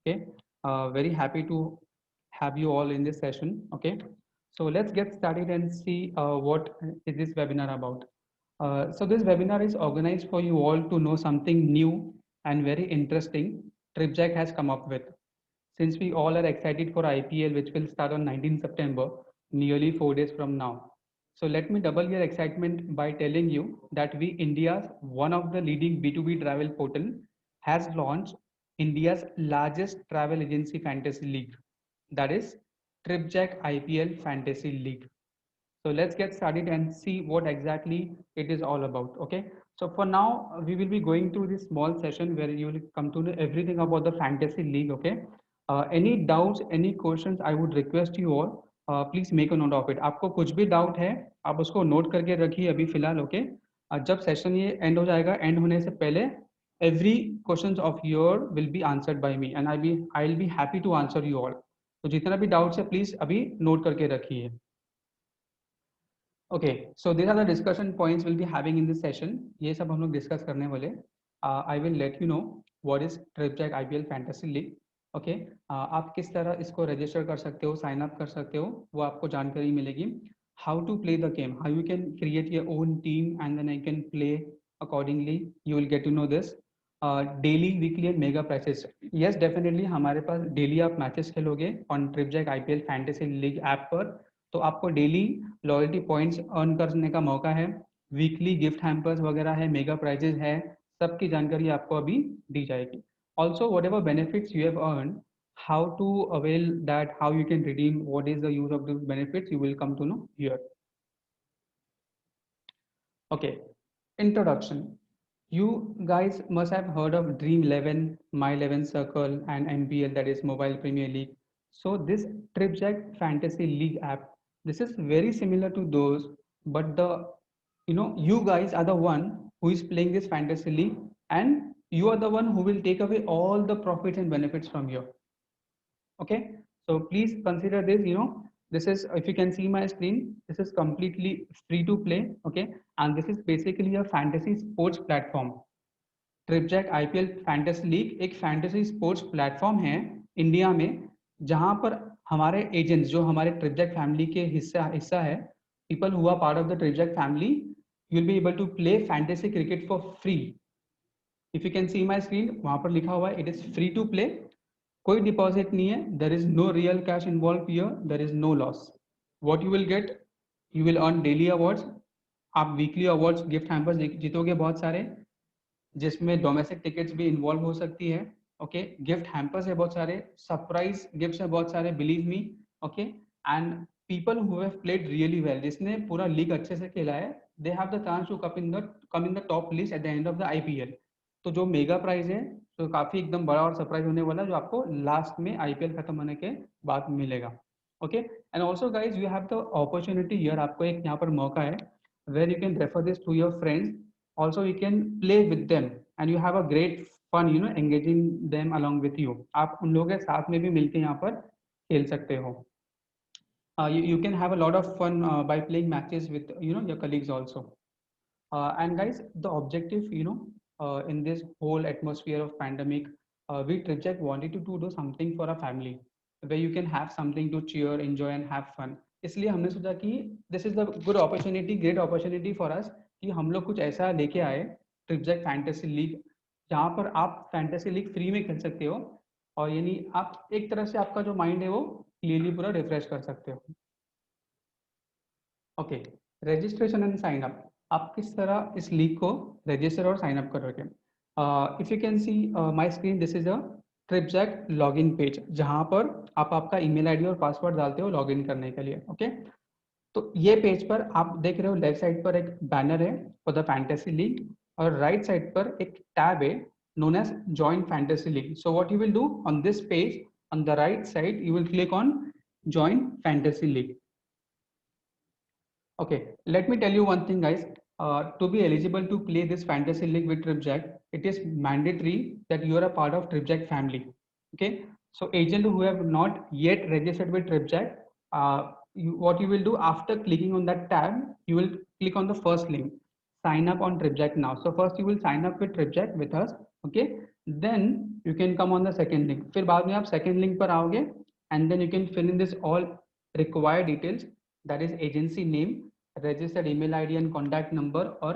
Okay, very happy to have you all in this session. Okay, so let's get started and see what is this webinar about. So this webinar is organized for you all to know something new and very interesting TripJack has come up with. Since we all are excited for IPL, which will start on 19 September, nearly 4 days from now. So let me double your excitement by telling you that we India's one of the leading B2B travel portal has launched India's largest travel agency fantasy league, that is TripJack IPL Fantasy League. So let's get started and see what exactly it is all about. Okay. So for now, we will be going through this small session where you will come to know everything about the fantasy league. Okay. Any doubts, any questions, I would request you all, please make a note of it. आपको कुछ भी doubt है आप उसको note करके रखिए अभी फिलहाल. ओके. जब सेशन ये एंड हो जाएगा, एंड होने से पहले every question of your will be answered by me and I will be happy to answer you all. तो जितना भी डाउट्स है प्लीज अभी नोट करके रखिए. Okay, so these are the discussion points we'll be having in this session. ये सब हम लोग डिस्कस करने वाले. I will let you know what is Tripjack IPL fantasy league. Okay, आप किस तरह इसको रजिस्टर कर सकते हो, साइन अप कर सकते हो, वो आपको जानकारी मिलेगी. How to play the game, how you can create your own team and then I can play accordingly. You will get to know this. Daily, weekly and mega prizes. Yes, definitely हमारे पास daily आप matches खेलोगे on Tripjack IPL fantasy league app पर, तो आपको daily loyalty points earn करने का मौका है. वीकली गिफ्ट हैम्पर्स वगैरह है, मेगा प्राइजेस है, सबकी जानकारी आपको अभी दी जाएगी. Also what ever benefits you have earn, how to avail that, how you can redeem, what is the use of those benefits, you will come to know here. Okay, introduction. You guys must have heard of Dream 11, My 11 Circle, and MPL, that is Mobile Premier League. So this TripJack Fantasy League app, this is very similar to those, but the you guys are the one who is playing this fantasy league, and you are the one who will take away all the profits and benefits from here. Okay, so please consider this. This is, if you can see my screen, this is completely free to play. Okay, and this is basically a fantasy sports platform. Tripjack IPL fantasy league एक fantasy sports platform है India में, जहां पर हमारे agents जो हमारे ट्रिपजैक family के हिस्सा है, people who are part of the Tripjack family, you will be able to play fantasy cricket for free. If you can see my screen, वहां पर लिखा हुआ है it is free to play. कोई डिपॉजिट नहीं है, there is no real cash involve here, there is no loss. What you will get, you will earn daily awards. आप weekly awards, gift hampers जीतोगे बहुत सारे, जिसमें डोमेस्टिक टिकट्स भी involve हो सकती है. ओके, गिफ्ट हैम्पर्स है बहुत सारे, सरप्राइज गिफ्ट्स है बहुत सारे, believe me. Okay, and people who have played really well, जिसने पूरा लीग अच्छे से खेला है, they have the chance to come in the top list at the end of the IPL. तो जो मेगा प्राइज है, तो काफी एकदम बड़ा और सरप्राइज होने वाला है, जो आपको लास्ट में आईपीएल खत्म होने के बाद मिलेगा. Okay, and also guys you have the opportunity here, आपको एक यहाँ पर मौका है where you can refer this to your friends. Also you can play with them and you have a great fun engaging them along with you. आप उन लोगों के साथ में भी मिलके यहाँ पर खेल सकते हो. You can have a lot of fun by playing matches with your colleagues also. And guys, the objective in this whole atmosphere of pandemic, we TripJack wanted to do something for a family where you can have something to cheer, enjoy and have fun. इसलिए हमने सोचा कि this is the good opportunity, great opportunity for us, कि हम लोग कुछ ऐसा लेके आए, ट्रिपजैक फैंटेसी लीग, जहाँ पर आप फैंटेसी लीग फ्री में खेल सकते हो, और यानी आप एक तरह से आपका जो माइंड है वो क्लियरली पूरा रिफ्रेश कर सकते हो. Okay, registration and sign up. आप किस तरह इस लीग को रजिस्टर और साइन अप करोगे. If you can see my screen, this is a Tripjack login page, जहाँ पर आप आपका ईमेल आईडी और पासवर्ड डालते हो लॉगिन करने के लिए. ओके, तो ये पेज पर आप देख रहे हो, लेफ्ट साइड पर एक बैनर है फॉर द फैंटेसी लीग, और राइट साइड पर एक टैब है known as join fantasy league. So what you will do on this page, on the right side, you will click on join fantasy league. Okay, let me tell you one thing, guys. To be eligible to play this fantasy league with TripJack, it is mandatory that you are a part of TripJack family. Okay, so agent who have not yet registered with TripJack, what you will do after clicking on that tab, you will click on the first link, sign up on TripJack now. So first you will sign up with TripJack with us. Okay, then you can come on the second link, फिर बाद में आप second link पर आओगे and then you can fill in this all required details, that is agency name, registered email ID and contact number, or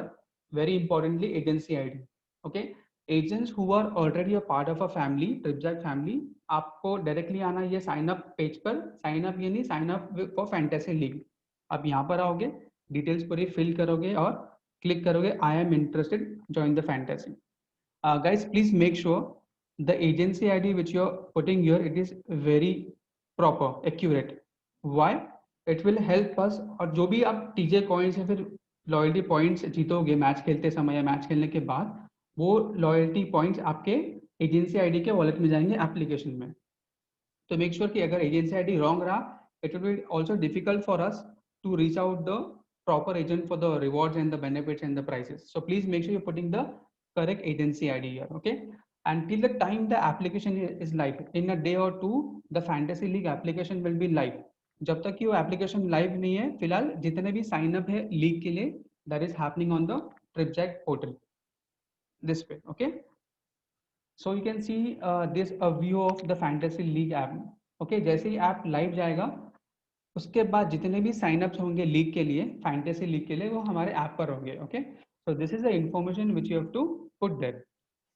very importantly agency ID. Okay, agents who are already a part of a family, TripJack family, आपको directly आना ये sign up page पर, sign up ये नहीं, sign up for fantasy league. आप यहाँ पर आओगे, डिटेल्स पूरी फिल करोगे और क्लिक करोगे I am interested join the fantasy. Guys, please make sure the agency ID which you're putting here, it is very proper, accurate. Why? It will help us, और जो भी आप टीजे कॉइन्स या फिर loyalty points जीतोगे match खेलते समय या match खेलने के बाद, वो लॉयल्टी पॉइंट्स आपके एजेंसी आईडी के वॉलेट में जाएंगे एप्लीकेशन में। तो मेक श्योर कि अगर एजेंसी आईडी रॉन्ग रहा, it will be also difficult for us to reach out the proper agent for the rewards and the benefits and the prices. So please make sure you're putting the correct agency ID here. Okay, and till the time the application is live, in a day or two the fantasy league application will be live. जब तक कि वो application live नहीं है, फिलहाल जितने भी sign up है लीग के लिए, that is happening on the Tripjack portal this पे। Okay, so you can see this a view of the fantasy league app. Okay, जैसे ही ऐप लाइव जाएगा उसके बाद जितने भी साइन अप्स होंगे लीग के लिए, फैंटेसी लीग के लिए, वो हमारे ऐप पर होंगे। Okay, so this is the information which you have to put there.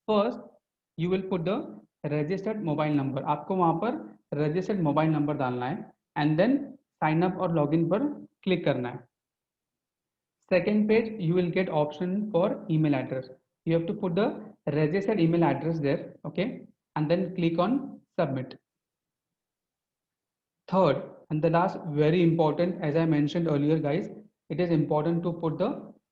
First you will put the registered mobile number, आपको वहां पर रजिस्टर्ड मोबाइल नंबर डालना है एंड देन साइन अप और लॉगिन पर क्लिक करना है। Second page, you will get option for email address. You have to put the registered email address there, okay, and then click on submit. Third and the last, very important, as I mentioned earlier, guys, it is important to put the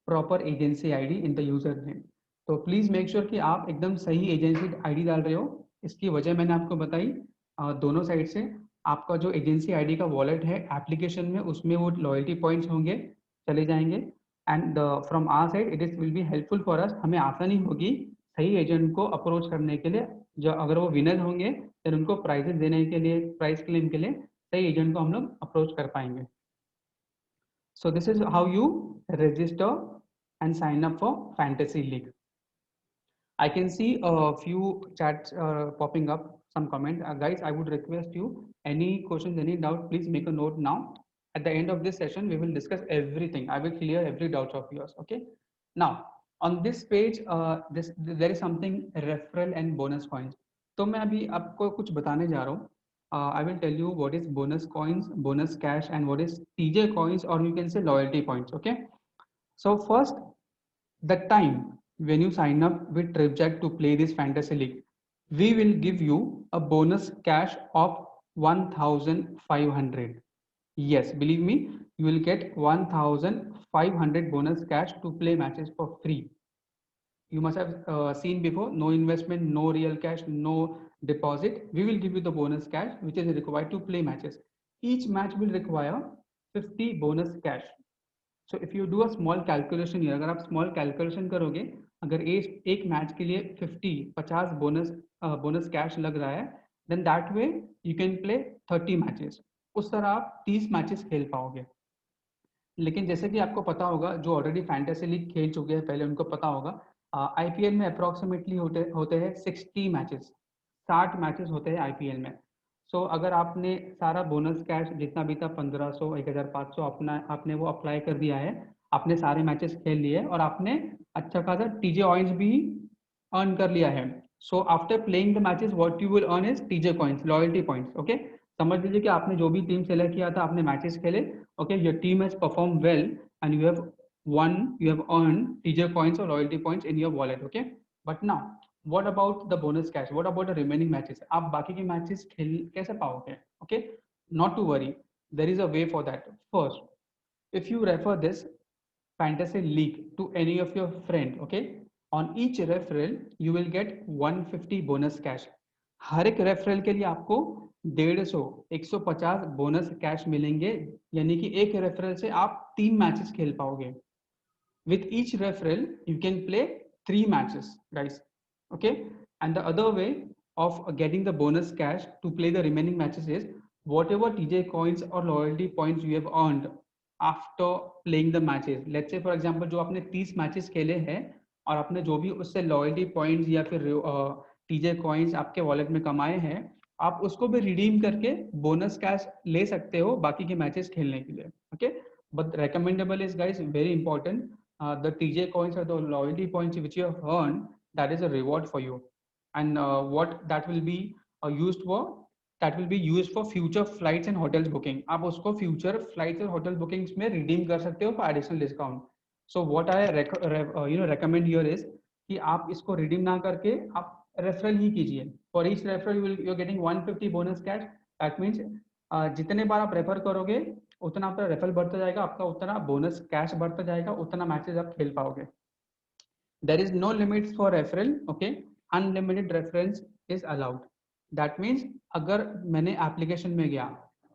proper agency ID in the user name. तो please make sure कि आप एकदम सही agency ID डाल रहे हो। इसकी वजह मैंने आपको बताई, दोनों साइड से आपका जो एजेंसी आईडी का वॉलेट है एप्लीकेशन में, उसमें वो लॉयल्टी पॉइंट्स होंगे, चले जाएंगे। And from our side it is will be helpful for us, हमें आसानी होगी सही एजेंट को अप्रोच करने के लिए। जो अगर वो विनर होंगे फिर उनको प्राइजेस देने के लिए, प्राइस क्लेम के लिए सही एजेंट को हम लोग अप्रोच कर पाएंगे। So this is how you register and sign up for fantasy league. I can see a few chats popping up, some comment. Guys, I would request you, any questions, any doubt, please make a note now. At the end of this session, we will discuss everything. I will clear every doubt of yours. Okay. Now, on this page, there is something referral and bonus coins. तो मैं अभी आपको कुछ बताने जा रहा हूँ. I will tell you what is bonus coins, bonus cash, and what is TJ coins, or you can say loyalty points. Okay. So first, the time when you sign up with TripJack to play this fantasy league, we will give you a bonus cash of 1500. Yes, believe me, you will get 1500 bonus cash to play matches for free. You must have seen before, no investment, no real cash, no deposit. We will give you the bonus cash which is required to play matches. Each match will require 50 bonus cash. So if you do a small calculation, अगर आप small calculation करोगे, अगर एक match के लिए 50 bonus cash लग रहा है, then that way you can play 30 matches. उस तरह आप 30 मैचेस खेल पाओगे। लेकिन जैसे कि आपको पता होगा, जो ऑलरेडी फैंटेसी लीग खेल चुके हैं पहले, उनको पता होगा आईपीएल में अप्रोक्सीमेटली होते हैं 60 मैचेस, 60 मैचेस होते हैं आईपीएल में। सो अगर आपने सारा बोनस कैश जितना भी था 1500 1500 अपना आपने वो अप्लाई कर दिया है, आपने सारे मैचेस खेल लिए और आपने अच्छा खासा टीजे कॉइन्स भी अर्न कर लिया है। So after playing the matches what you will earn is TJ coins, loyalty points. Okay, समझ लीजिए कि आपने जो भी टीम सेलेक्ट किया था, आपने मैचेस खेले, okay, your team has perform well and you have won, you have earned TJ coins or loyalty points in your wallet. Okay, but now what about the bonus cash? What about the remaining matches? आप बाकी के matches खेल कैसे पाओगे? Okay, not to worry, there is a way for that. First, if you refer this fantasy league to any of your friend, okay, on each referral you will get 150 bonus cash. हर एक referral के लिए आपको 150 bonus cash मिलेंगे, यानी कि एक referral से आप 3 मैचेस खेल पाओगे। With each referral you can play 3 matches, guys. Okay, and the other way of getting the bonus cash to play the remaining matches is whatever TJ coins or loyalty points you have earned after playing the matches. Let's say for example, जो आपने 30 matches खेले हैं और आपने जो भी उससे loyalty points या फिर टीजे कॉइन्स आपके वॉलेट में कमाए हैं, आप उसको भी रिडीम करके बोनस कैश ले सकते हो बाकी के मैचेस खेलने के लिए. Okay, but recommendable is guys very important. The TJ coins or the loyalty points which you have earned, that is a reward for you, and what that will be used for, that will be used for future flights and hotels booking. आप उसको future flights और hotel bookings में redeem कर सकते हो for additional discount. So what I recommend here is कि आप इसको redeem ना करके आप रेफरल ही कीजिए. For each referral you're getting 150 bonus cash. That means जितने बार आप रेफर करोगे उतना आपका रेफरल बढ़ता जाएगा, आपका उतना बोनस कैश बढ़ता जाएगा, उतना मैचेस आप खेल पाओगे. There is no limits for referral. Okay, unlimited reference is allowed. That means अगर मैंने एप्लीकेशन में गया,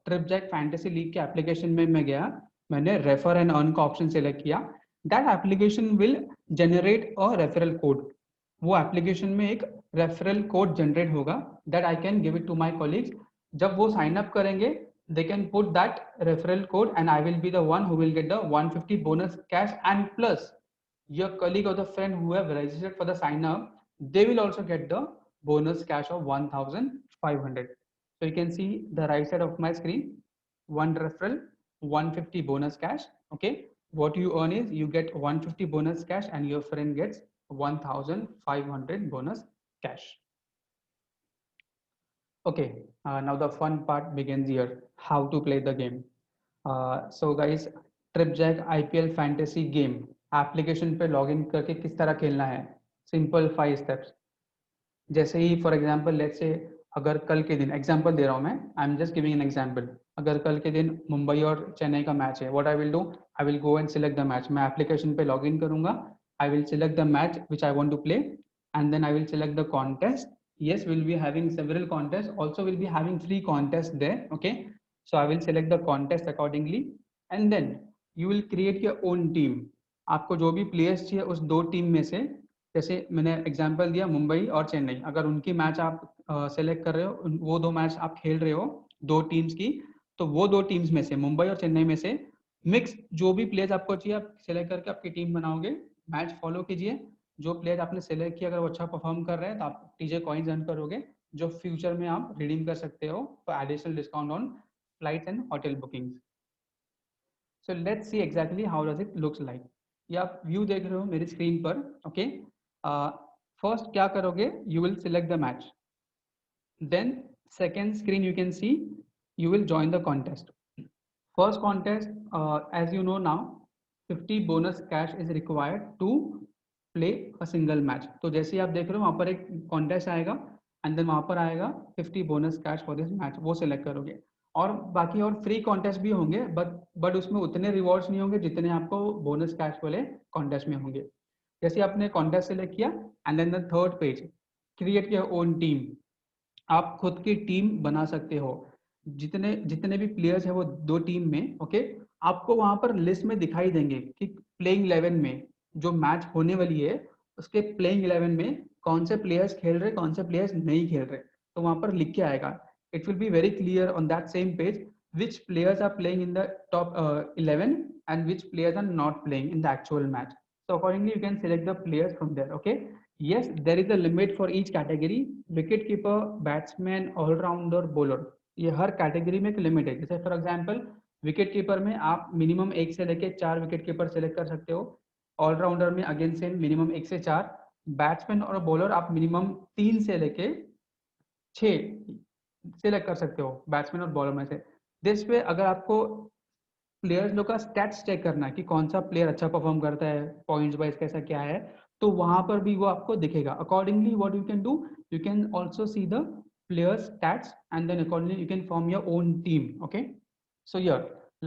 ट्रिपजैक फैंटेसी लीग के एप्लीकेशन में मैं गया, मैंने रेफर एंड अर्न का ऑप्शन सेलेक्ट किया, that application will generate a referral code. वो एप्लीकेशन में एक रेफरल कोड जनरेट होगा, that I can give it to my colleagues. जब वो साइन अप करेंगे, they can put that referral code and I will be the one who will get the 150 bonus cash, and plus your colleague or the friend who have registered for the sign up, they will also get the bonus cash of 1500. So you can see the right side of my screen, one referral, 150 bonus cash. Okay, what you earn is you get 150 bonus cash and your friend gets 1500 bonus cash. Okay, now the fun part begins here. How to play the game. So guys, ट्रिपजैक IPL fantasy game application पे login करके किस तरह खेलना है, simple 5 steps. जैसे ही for example let's say अगर कल के दिन एग्जांपल दे रहा हूँ मैं, I am just giving an example. अगर कल के दिन मुंबई और चेन्नई का मैच है, what I will do, I will go and select the match. मैं एप्लीकेशन पे लॉगिन करूंगा, I will select the match which I want to play, and then I will select the contest. Yes, we'll be having several contests. Also, we'll be having free contests there. Okay, so I will select the contest accordingly, and then you will create your own team. आपको जो भी players चाहिए उस दो team में से, जैसे मैंने एग्जांपल दिया मुंबई और चेन्नई, अगर उनकी मैच आप सेलेक्ट कर रहे हो, वो दो मैच आप खेल रहे हो दो टीम्स की, तो वो दो टीम्स में से मुंबई और चेन्नई में से मिक्स जो भी प्लेयर्स आपको चाहिए आप सेलेक्ट करके आपकी टीम बनाओगे. मैच फॉलो कीजिए, जो प्लेयर आपने सेलेक्ट किया अगर वो अच्छा परफॉर्म कर रहे हैं तो आप टीजे कॉइन्स अर्न करोगे, जो फ्यूचर में आप रिडीम कर सकते हो for additional discount on flights and hotel bookings. So let's see exactly how does it looks like. ये आप व्यू देख रहे हो मेरी स्क्रीन पर. ओके, फर्स्ट क्या करोगे, you will select the match, then second screen you can see you will join the contest. First contest, as you know now, 50 bonus cash is required to play a single match. तो जैसे ही आप देख रहे हो वहाँ पर एक contest आएगा एंड देन वहाँ पर आएगा 50 bonus cash for this match, वो सिलेक्ट करोगे. और बाकी और फ्री कॉन्टेस्ट भी होंगे, बट उसमें उतने रिवॉर्ड्स नहीं होंगे जितने आपको बोनस कैश वाले कॉन्टेस्ट में होंगे. जैसे आपने कॉन्टेस्ट सेलेक्ट किया and then the third page, create your own team. आप खुद की टीम बना सकते हो. जितने जितने भी प्लेयर्स हैं वो दो टीम में. ओके, आपको वहां पर लिस्ट में दिखाई देंगे कि प्लेइंग 11 में जो मैच होने वाली है उसके प्लेइंग 11 में कौन से प्लेयर्स खेल रहे, कौन से प्लेयर्स नहीं खेल रहे, तो वहां पर लिख के आएगा. It will be very clear on that same page which players are playing in the top 11 and which players are not playing in the actual match. So accordingly you can select the players from there. Okay, yes, there is a limit for each category. Wicket keeper, batsman, all rounder, bowler, ये हर category में एक limit है. जैसे for example wicket keeper में आप minimum 1 से लेके 4 wicket keeper select कर सकते हो. ऑलराउंडर में अगेन सेम मिनिमम 1 से 4. बैट्समैन और बॉलर आप मिनिमम 3 से लेके 6 सेलेक्ट कर सकते हो बैट्समैन और बॉलर में से. दिस पे अगर आपको प्लेयर्स लोग का स्टैट्स चेक करना है कि कौन सा प्लेयर अच्छा परफॉर्म करता है, पॉइंट्स वाइज कैसा क्या है, तो वहां पर भी वो आपको दिखेगा. Accordingly what you can do, you can also see the players stats and then accordingly you can form your own team. Okay, so here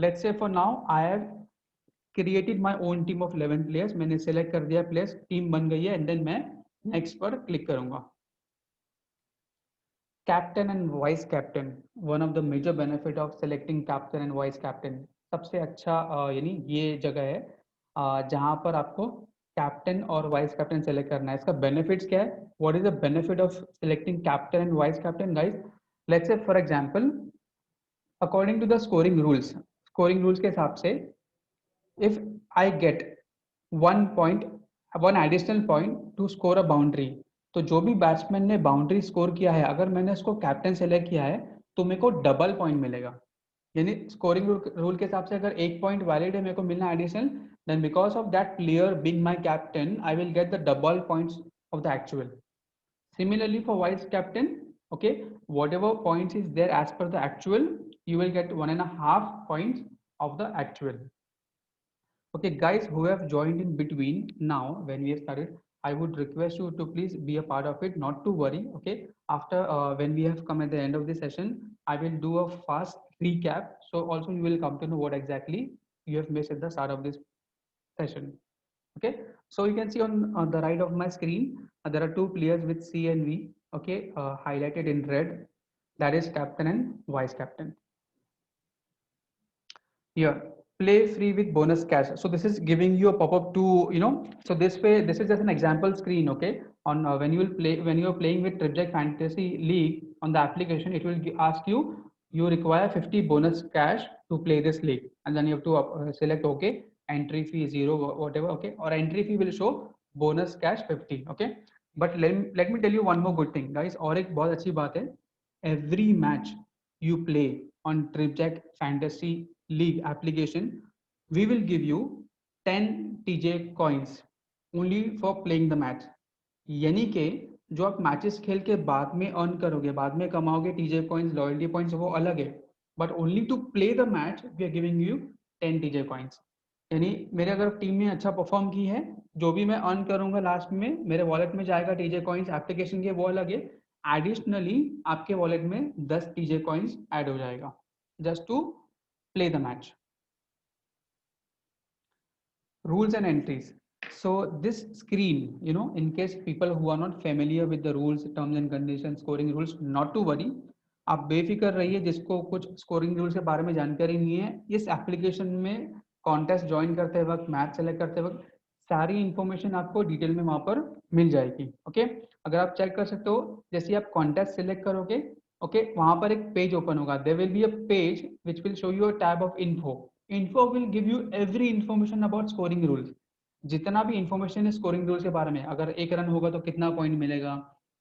let's say for now I have created my own team of 11 players. मैंने select कर दिया players, team बन गई है, and then मैं next पर click करूंगा. Captain and vice captain, one of the major benefit of selecting captain and vice captain. सबसे अच्छा यानी ये जगह है जहाँ पर आपको कैप्टन और वाइस कैप्टन सेलेक्ट करना है. इसका बेनिफिट्स क्या है, what is the benefit of selecting captain and vice captain guys. Let's say for example according to the scoring rules के हिसाब से if I get 1 point, one additional point to score a boundary, तो जो भी batsman ने boundary score किया है, अगर मैंने उसको कैप्टन सेलेक्ट किया है तो मेरे को डबल पॉइंट मिलेगा। यानी स्कोरिंग रूल के हिसाब से अगर एक पॉइंट वैलिड है मेरे को मिलना additional, then because of that player being my captain I will get the double points of the actual. Similarly for vice captain, okay, whatever points is there as per the actual, you will get 1.5 points of the actual. Okay, guys who have joined in between now when we have started, I would request you to please be a part of it, not to worry. Okay, after when we have come at the end of the session, I will do a fast recap. So also you will come to know what exactly you have missed at the start of this session. Okay, so you can see on the right of my screen, there are two players with C and V, okay, highlighted in red, that is captain and vice captain. Here, play free with bonus cash. So this is giving you a pop-up to, so this way, this is just an example screen, okay? On when you will play, when you are playing with Tripjack Fantasy League on the application, it will ask you, you require 50 bonus cash to play this league. And then you have to select okay, entry fee 0, whatever, okay? Or entry fee will show bonus cash 50, okay? But let me tell you one more good thing, guys. और एक बहुत अच्छी बात है, every match you play on Tripjack Fantasy League application, we will give you 10 TJ coins only for playing the match. यानी कि जो आप मैचेस खेल के बाद में अर्न करोगे, बाद में कमाओगे टीजे पॉइंट्स, लॉयल्टी पॉइंट्स, वो अलग है, but only to play the match we are giving you 10 TJ coins. यानी मेरे अगर टीम में अच्छा परफॉर्म की है, जो भी मैं अर्न करूंगा लास्ट में मेरे वॉलेट में जाएगा टीजे कॉइंस एप्लीकेशन के, वो अलग है। एडिशनली आपके वॉलेट में 10 टीजे कॉइंस ऐड हो जाएगा just to play the match. Rules and entries. So this screen, in case people who are not familiar with the rules, terms and conditions, scoring rules, not to worry. आप बेफिक्र रहिए, जिसको कुछ scoring rules के बारे में जानकारी नहीं है, इस एप्लीकेशन में कॉन्टेस्ट ज्वाइन करते वक्त, मैच सेलेक्ट करते वक्त सारी इंफॉर्मेशन आपको डिटेल में वहां पर मिल जाएगी। ओके, अगर आप चेक कर सकते हो, जैसे आप कॉन्टेस्ट सेलेक्ट करोगे, ओके, वहां पर एक पेज ओपन होगा, there will be a page which will show you a tab of info. Info will give you every information about scoring rules. जितना भी इंफॉर्मेशन है स्कोरिंग रूल्स के बारे में, अगर एक रन होगा तो कितना पॉइंट मिलेगा,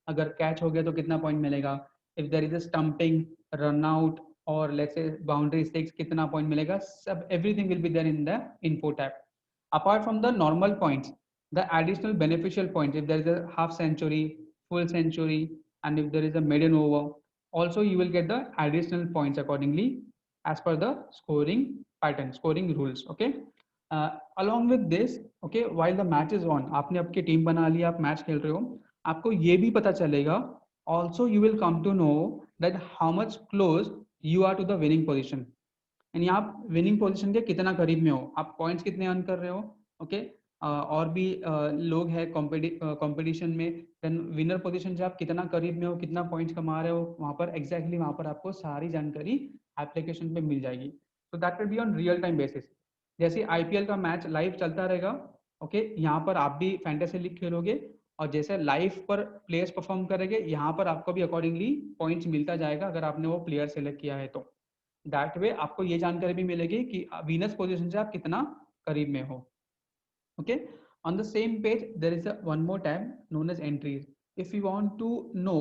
अगर कैच हो गया तो कितना पॉइंट मिलेगा, if there is a stumping, run out और लेट्स से बाउंड्री स्टिक्स, कितना पॉइंट मिलेगा, सब everything will be there in the info tab. Apart from the normal points, the additional beneficial points, if there is a half century, full century, and if there is a maiden over, also you will get the additional points accordingly as per the scoring pattern, scoring rules. Okay, along with this, okay, while the match is on, आपने आपकी team बना ली, आप match खेल रहे हो, आपको ये भी पता चलेगा, also you will come to know that how much close you are to the winning position, यानी आप विनिंग पोजीशन के कितना करीब में हो, आप पॉइंट्स कितने अर्न कर रहे हो। ओके, और भी लोग हैं कंपटीशन में, देन विनर पोजीशन से आप कितना करीब में हो, कितना पॉइंट्स कमा रहे हो, वहां पर एग्जैक्टली वहां पर आपको सारी जानकारी एप्लीकेशन पे मिल जाएगी। तो that will be on real time basis. जैसे आईपीएल का मैच लाइव चलता रहेगा, ओके, यहाँ पर आप भी फैंटेसी लीग खेलोगे और जैसे लाइव पर प्लेयर्स परफॉर्म करेंगे, यहाँ पर आपको भी अकॉर्डिंगली पॉइंट्स मिलता जाएगा अगर आपने वो प्लेयर सेलेक्ट किया है तो। दैट वे आपको ये जानकारी भी मिलेगी कि वीनस पोजीशन से आप कितना करीब में हो। Okay, on the same page there is one more tab known as entries. If you want to know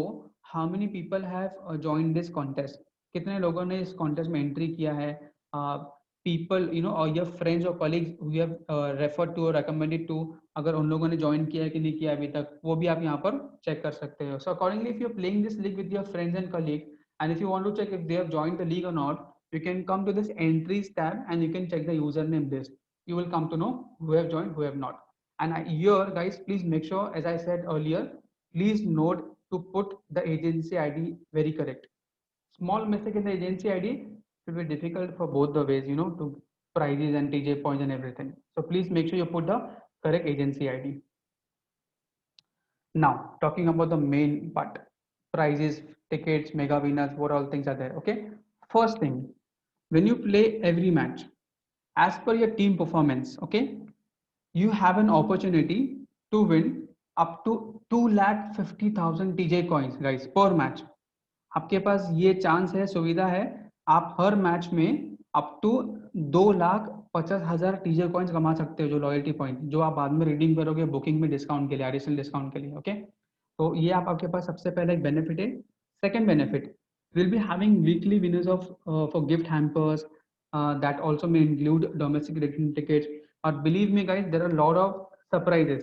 how many people have joined this contest, कितने लोगों ने इस कॉन्टेस्ट में एंट्री किया है, people or your friends or colleagues who have referred to or recommended to, अगर उन लोगों ने ज्वाइन किया है कि नहीं किया अभी तक, वो भी आप यहाँ पर चेक कर सकते हो। So accordingly if you are playing this league with your friends and colleague, and if you want to check if they have joined the league or not, you can come to this entries tab and you can check the username list. You will come to know who have joined, who have not. And here guys, please make sure, as I said earlier, please note to put the agency ID very correct. Small mistake in the agency ID will be difficult for both the ways, to prizes and TJ points and everything. So please make sure you put the correct agency ID. Now talking about the main part, prizes, tickets, mega winners, what all things are there. Okay, first thing, when you play every match as per your team performance, okay, you have an opportunity to win up to 2,50,000 TJ coins guys per match. आपके पास ये chance है, सुविधा है, आप हर match में up to 2,50,000 TJ coins कमा सकते हो, जो लॉयल्टी पॉइंट जो आप बाद में रिडीम करोगे बुकिंग में डिस्काउंट के लिए, एडिशनल डिस्काउंट के लिए। ओके, तो ये आपके पास सबसे पहला एक बेनिफिट है। Second benefit, we'll be having weekly winners of for gift hampers that also may include domestic return tickets, और believe me guys there are a lot of surprises,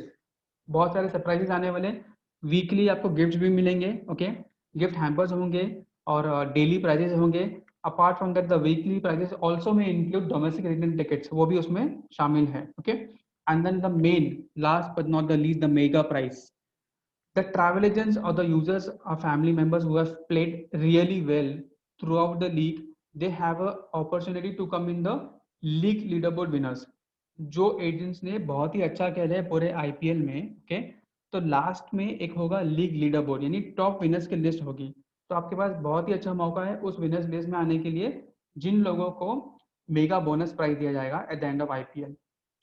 बहुत सारे सरप्राइजेस आने वाले हैं। वीकली आपको गिफ्ट्स भी मिलेंगे, ओके, गिफ्ट हैम्पर्स होंगे और डेली प्राइजेस होंगे। Apart from that the weekly prizes also में इंक्लूड डोमेस्टिक रिटर्न टिकट्स, वो भी उसमें शामिल है, okay. And then the main last but not the least the mega prize, the travel agents or the users or family members who have played really well throughout the league, they have a opportunity to come in the league leaderboard winners। जो agents ने बहुत ही अच्छा खेला है पूरे IPL में, okay, तो last में एक होगा लीग लीडर बोर्ड, यानी टॉप विनर्स की लिस्ट होगी। तो आपके पास बहुत ही अच्छा मौका है उस विनर्स लिस्ट में आने के लिए, जिन लोगों को मेगा बोनस प्राइज दिया जाएगा at the end of IPL.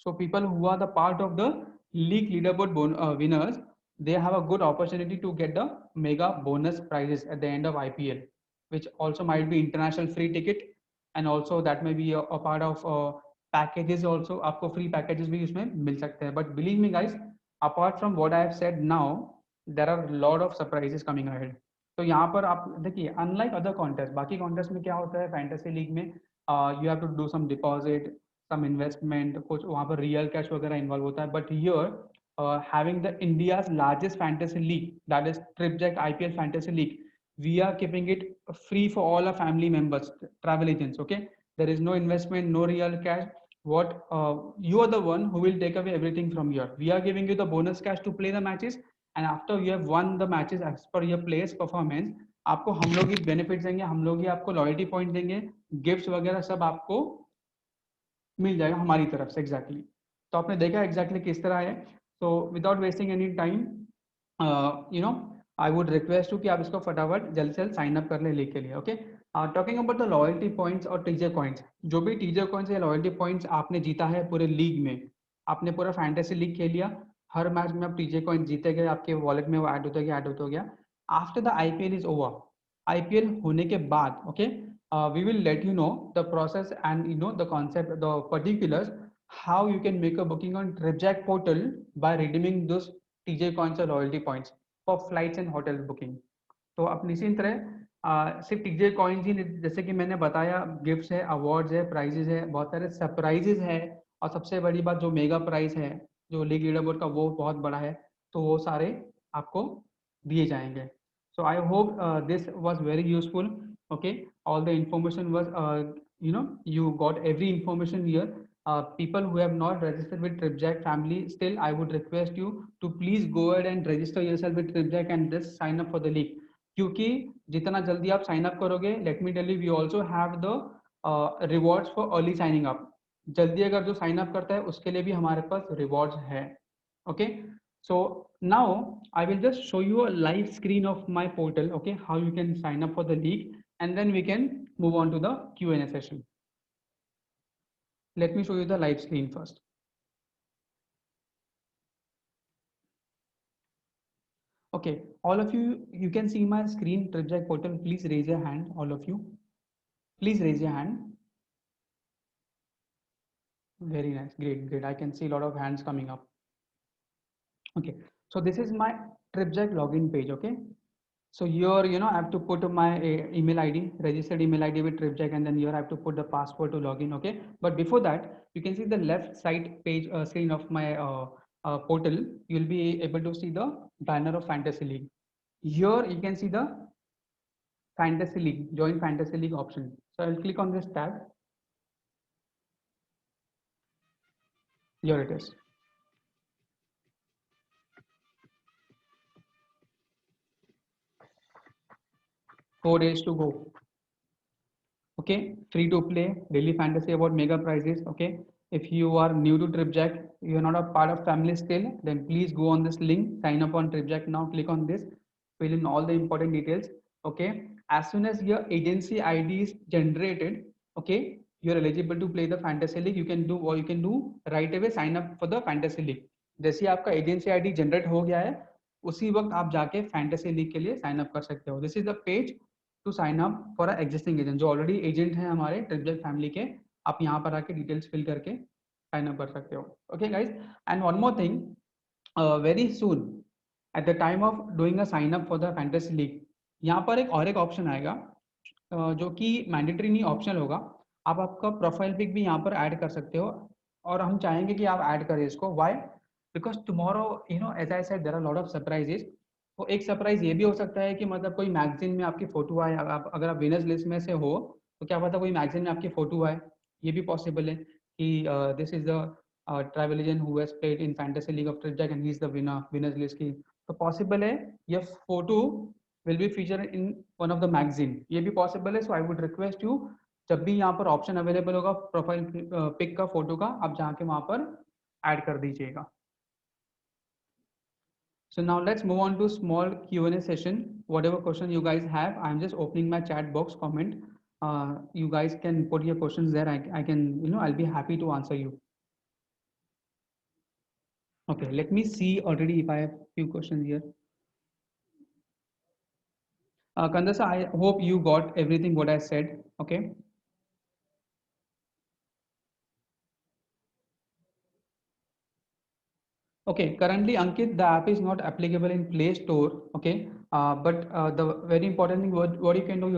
So people who are the part of the league leader board winners, they have a good opportunity to get the mega bonus prizes at the end of IPL, which also might be international free ticket, and also that may be a part of packages also, आपको free packages भी उसमें मिल सकते हैं। But believe me guys, apart from what I have said now, there are a lot of surprises coming ahead। तो यहाँ पर आप देखिए, unlike other contest, बाकी contest में क्या होता है फैंटेसी लीग में, you have to do some deposit, some investment, कुछ वहाँ पर रियल कैश वगैरह इन्वॉल्व होता है। But here having the India's largest fantasy league, that is Tripjack IPL Fantasy League, we are keeping it free for all our family members, travel agents. Okay, there is no investment, no real cash. What you are the one who will take away everything from here. We are giving you the bonus cash to play the matches, and after you have won the matches as per your players performance, आपको हम लोग ही benefit देंगे, हम लोग ही आपको loyalty point देंगे, gifts वगैरह सब आपको मिल जाएगा हमारी तरफ से। एग्जैक्टली तो आपने देखा एग्जैक्टली किस तरह है। So without wasting any time, you know, I would request you कि आप इसको फटाफट जल्द से जल्द साइन अप कर ले लीग के लिए। Okay, talking about the loyalty points और टीजर कॉइंट्स, जो भी टीजर कॉइंट्स या लॉयल्टी पॉइंट्स आपने जीता है पूरे लीग में, आपने पूरा फैंटेसी लीग खेल लिया, हर मैच में आप टीजर कॉइंट जीते गए, आपके वॉलेट में वो ऐड होता गया, ऐड होता गया। After the IPL is over, IPL होने के बाद, okay, we will let you know the process and you know the concept, the particulars, how you can make a booking on TripJack portal by redeeming those TJ coins or loyalty points for flights and hotel booking। तो आप निश्चिंत रहे, सिर्फ TJ coins ही, जैसे कि मैंने बताया, gifts है, अवार्ड्स है, प्राइजेस है, बहुत सारे सरप्राइजेस है, और सबसे बड़ी बात जो मेगा प्राइज है जो लीग लीडर बोर्ड का, वो बहुत बड़ा है। तो वो सारे आपको दिए जाएंगे। So I hope this was very useful. Okay, all the information was you got every information here। People who have not registered with TripJack family, still I would request you to please go ahead and register yourself with TripJack and just sign up for the league, क्योंकि जितना जल्दी आप sign up करोगे, let me tell you, we also have the rewards for early signing up. जल्दी अगर जो sign up करता है उसके लिए भी हमारे पास रिवॉर्ड्स है। Okay, so now I will just show you a live screen of my portal, okay, how you can sign up for the league, and then we can move on to the Q&A session। Let me show you the live screen first। Okay, all of you, you can see my screen, TripJack portal. Please raise your hand, all of you. Please raise your hand। Very nice, great, great. I can see a lot of hands coming up। Okay, so this is my TripJack login page, okay? So here, you know, I have to put my email ID, registered email ID with TripJack, and then here I have to put the password to login. Okay. But before that, you can see the left side page screen of my portal. You'll be able to see the banner of Fantasy League. Here you can see the Fantasy League, join Fantasy League option. So I'll click on this tab. Here it is। 4 days to go। Okay, free to play, daily fantasy award, mega prizes। Okay, if you are new to TripJack, you are not a part of family still, then please go on this link, sign up on TripJack now, click on this, fill in all the important details। Okay, as soon as your agency ID is generated, okay, you're eligible to play the fantasy league। You can do, or you can do right away sign up for the fantasy league। जैसे आपका agency ID generate हो गया है, उसी वक्त आप जाके fantasy league के लिए साइन अप कर सकते हो। This is the page to sign up for existing agent, जो ऑलरेडी एजेंट हैं हमारे ट्रिपजेट फैमिली के। आप यहाँ पर आके डिटेल्स फिल करके साइन अप कर सकते हो। Okay guys, and one more thing, very soon at the time of doing a sign up for the fantasy league, यहाँ पर एक और एक ऑप्शन आएगा जो कि मैंडेटरी नहीं, ऑप्शनल होगा। आप आपका प्रोफाइल पिक भी यहाँ पर ऐड कर सकते हो, और हम चाहेंगे कि आप ऐड करें इसको। Why? Because tomorrow as I said there are lot of surprises. तो एक सरप्राइज ये भी हो सकता है कि मतलब कोई मैगजीन में आपकी फोटो आए, अगर आप विनर्स लिस्ट में से हो तो क्या पता कोई मैगजीन में आपकी फोटो आए। ये भी पॉसिबल है कि this is the travel agent who has played in fantasy league of Tripjack and he is the winners list की। तो पॉसिबल है ये photo will be feature in one of the magazine, ये भी पॉसिबल है। So I would request you, जब भी यहाँ पर ऑप्शन अवेलेबल होगा प्रोफाइल पिक का, फोटो का, आप जाके वहाँ पर ऐड कर दीजिएगा। So now let's move on to small Q&A session. Whatever question you guys have, I'm just opening my chat box comment. You guys can put your questions there. I can, I'll be happy to answer you. Okay, let me see already if I have few questions here. Kandasa, I hope you got everything what I said. Okay. Okay, currently Ankit, the app is not applicable in Play Store. Okay, but the very important thing, what you can do,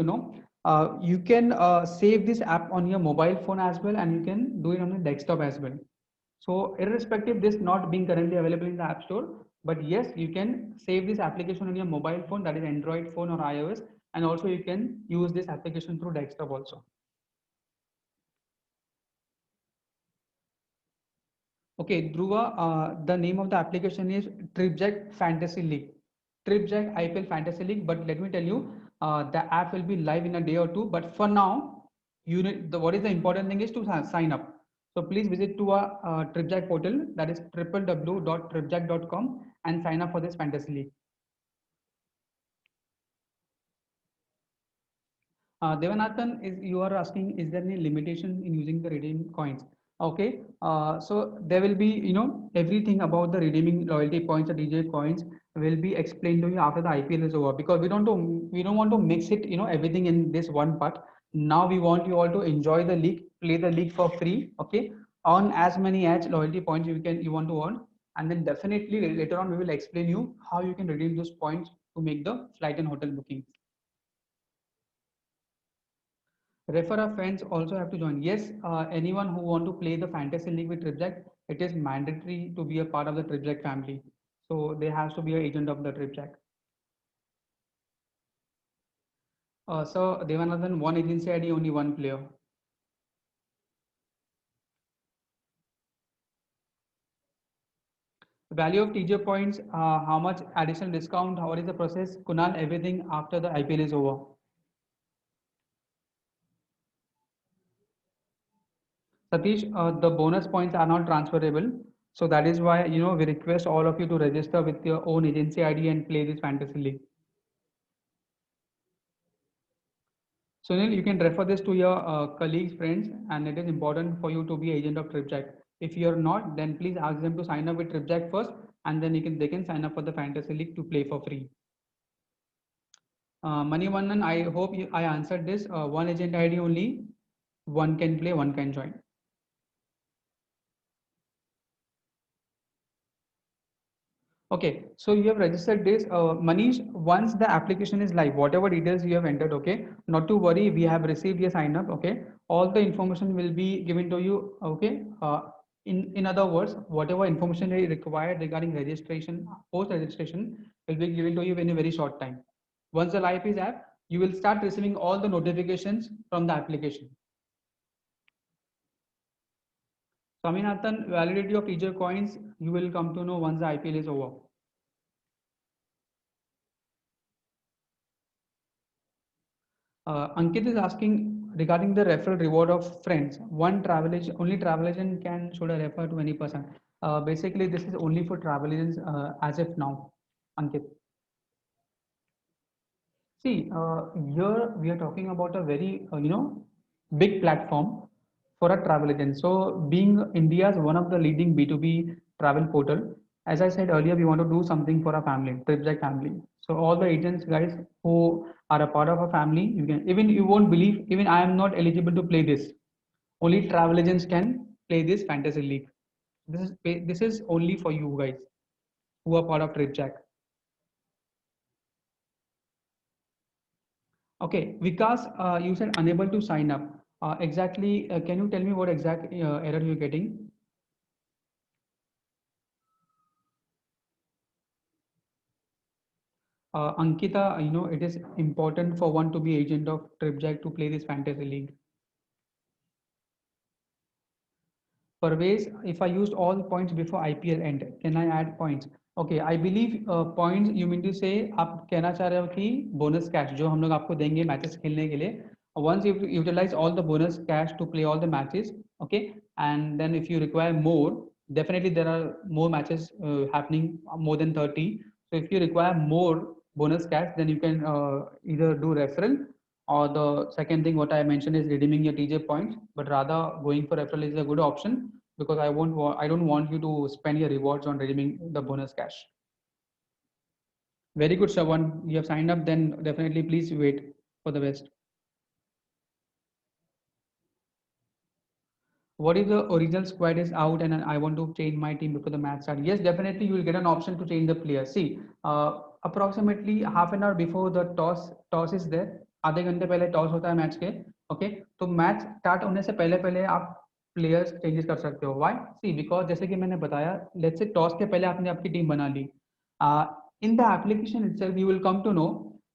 you can save this app on your mobile phone as well, and you can do it on your desktop as well. So irrespective this not being currently available in the App Store, but yes, you can save this application on your mobile phone, that is Android phone or iOS, and also you can use this application through desktop also. Okay, Dhruva, the name of the application is Tripjack Fantasy League. Tripjack IPL Fantasy League, but let me tell you, the app will be live in a day or two. But for now, what is the important thing is to sign up. So please visit to our Tripjack portal, that is www.tripjack.com, and sign up for this fantasy league. Devanathan, you are asking, is there any limitation in using the redeem coins? Okay, so there will be, everything about the redeeming loyalty points or DJ coins will be explained to you after the IPL is over, because we don't want to mix it, everything in this one part. Now we want you all to enjoy the league, play the league for free, okay? Earn as many as loyalty points you want to earn, and then definitely later on we will explain you how you can redeem those points to make the flight and hotel booking. Refer a friends also have to join. Yes, anyone who want to play the fantasy league with Tripjack, it is mandatory to be a part of the Tripjack family. So they has to be an agent of the Tripjack. So Devanathan, one agency ID, only one player. Value of TJ points, how much additional discount, what is the process? Kunal, everything after the IPL is over. Satish, the bonus points are not transferable. So that is why, we request all of you to register with your own agency ID and play this fantasy league. Sunil, you can refer this to your colleagues, friends, and it is important for you to be agent of TripJack. If you are not, then please ask them to sign up with TripJack first, and then they can sign up for the fantasy league to play for free. Manivannan, I hope I answered this. One agent ID only, one can play, one can join. Okay, so you have registered this. Manish, once the application is live, whatever details you have entered, okay, not to worry, we have received your sign up, okay. All the information will be given to you, okay. In other words, whatever information is required regarding registration, post registration, will be given to you in a very short time. Once the live is app, you will start receiving all the notifications from the application. Swaminathan, validity of teacher coins, you will come to know once the IPL is over. Ankit is asking regarding the referral reward of friends. One travel agent, only travel agent can should I refer to any person. Basically, this is only for travel agents as of now, Ankit. See, here we are talking about a very big platform for a travel agent. So, being India's one of the leading B2B travel portal, as I said earlier, we want to do something for our family, TripJack family. So, all the agents, guys who are a part of a family, you can even you won't believe, even I am not eligible to play this. Only travel agents can play this fantasy league. This is only for you guys who are part of TripJack. Okay, Vikas, you said unable to sign up. Exactly, can you tell me what exact error you're getting? Ankita, it is important for one to be agent of TripJack to play this fantasy league. Parvez, if I used all points before IPL end, can I add points? Okay, I believe points you mean to say आप कहना चाह रहे हो कि bonus cash जो हम लोग आपको देंगे matches खेलने के लिए, once you utilize all the bonus cash to play all the matches, okay, and then if you require more, definitely there are more matches happening, more than 30. So if you require more bonus cash, then you can either do referral, or the second thing what I mentioned is redeeming your TJ points, but rather going for referral is a good option because I don't want you to spend your rewards on redeeming the bonus cash. Very good, Shravan. You have signed up, then definitely please wait for the best. What if the original squad is out and I want to change my team before the match starts? Yes, definitely you will get an option to change the player. See, approximately half an hour before the toss is there. आधे घंटे पहले toss होता है match के, okay, तो match start होने से पहले पहले आप प्लेयर्स चेंजेस कर सकते हो. व्हाई? सी बिकॉज जैसे कि मैंने बताया, लेट्स से टॉस के पहले आपने आपकी टीम बना ली. In the application itself you will come to know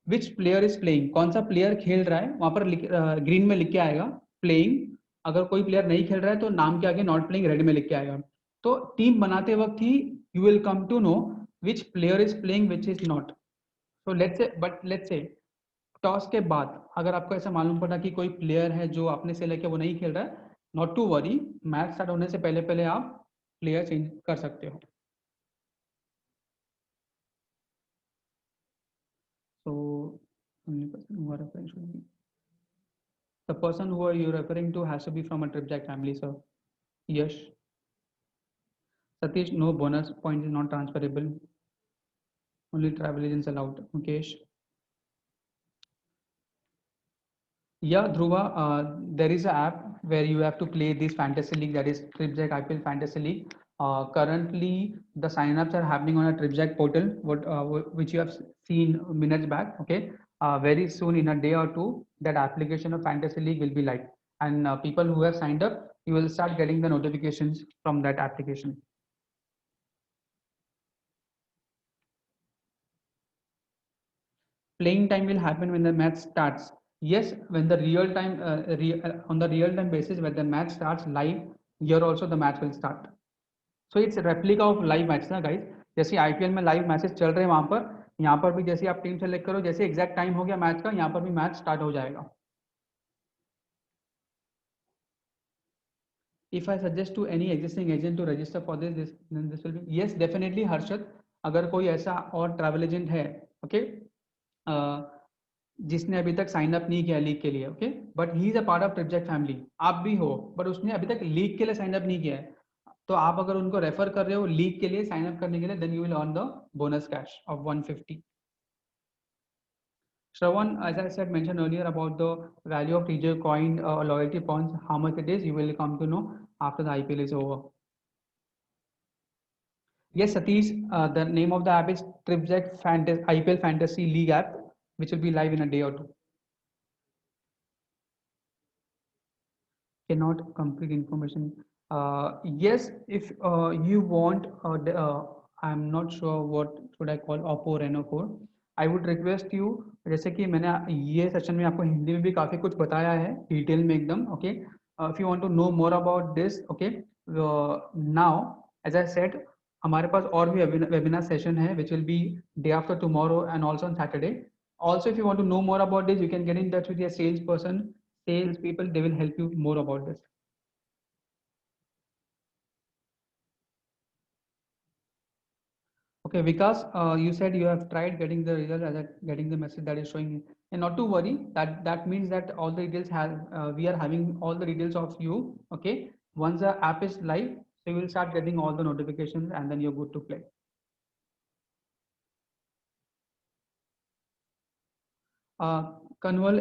which player is playing, कौन सा प्लेयर खेल रहा है, वहां पर ग्रीन में लिख के आएगा प्लेइंग. अगर कोई प्लेयर नहीं खेल रहा है तो नाम के आगे नॉट प्लेइंग रेड में लिख के आएगा. तो टीम बनाते वक्त ही you will come to know which player is playing which is not. So let's say toss के बाद अगर आपको ऐसा मालूम पड़ा कि कोई प्लेयर है जो आपने से लेके वो नहीं खेल रहा है, not to worry, match start होने से पहले पहले आप प्लेयर चेंज कर सकते हो. सो only person who are referring should be the person who are you referring to has to be from a Tripjack family, sir. Yes. Satish, no bonus point is not transferable. Only travel agents allowed. Mukesh. Yeah, Dhruva, there is an app where you have to play this fantasy league, that is TripJack IPL Fantasy League. Currently, the sign-ups are happening on a TripJack portal, which you have seen minutes back. Okay, very soon, in a day or two, that application of Fantasy League will be live, and people who have signed up, you will start getting the notifications from that application. Playing time will happen when the match starts. Yes, when the on the real time basis, when the match starts live, here also the match will start. So it's a replica of live match ना guys. जैसे IPL में live matches चल रहे हैं वहां पर, यहाँ पर भी जैसे आप टीम सेलेक्ट करो, जैसे एग्जैक्ट टाइम हो गया मैच का, यहाँ पर भी मैच स्टार्ट हो जाएगा. If I suggest to any existing agent to register for then this will be yes, definitely Harshad. अगर कोई ऐसा और ट्रैवल एजेंट है, ओके, जिसने अभी तक साइन अप नहीं किया लीग के लिए, okay, but he is a part of Tripjack family, आप भी हो बट उसने अभी तक लीग के लिए साइन अप नहीं किया है, तो आप अगर उनको रेफर कर रहे हो लीग के लिए साइन अप करने के लिए, then you will earn the bonus cash of 150. Shravan, as I said, mentioned earlier about the value of TJ coin loyalty points, how much it is, you will come to know after the IPL is over. Yes, Satish, the name of the app is TripJack IPL Fantasy League app, which will be live in a day or two. Cannot complete information. Yes, if you want, I'm not sure what should I call Oppo Reno 4. I would request you, जैसे कि मैंने ये session में आपको हिंदी में भी काफ़ी कुछ बताया है डिटेल में एकदम, okay. If you want to know more about this, okay, now as I said, हमारे पास और भी वेबिनार सेशन है which will be day after tomorrow and also on Saturday. Also, if you want to know more about this, you can get in touch with your salesperson, sales people, they will help you more about this. Okay, Vikas, you said you have tried getting the result as getting the message that is showing, and not to worry, that means that all the details have we are having all the details of you. Okay, once the app is live, so you will start getting all the notifications and then you're good to play. Kanwal,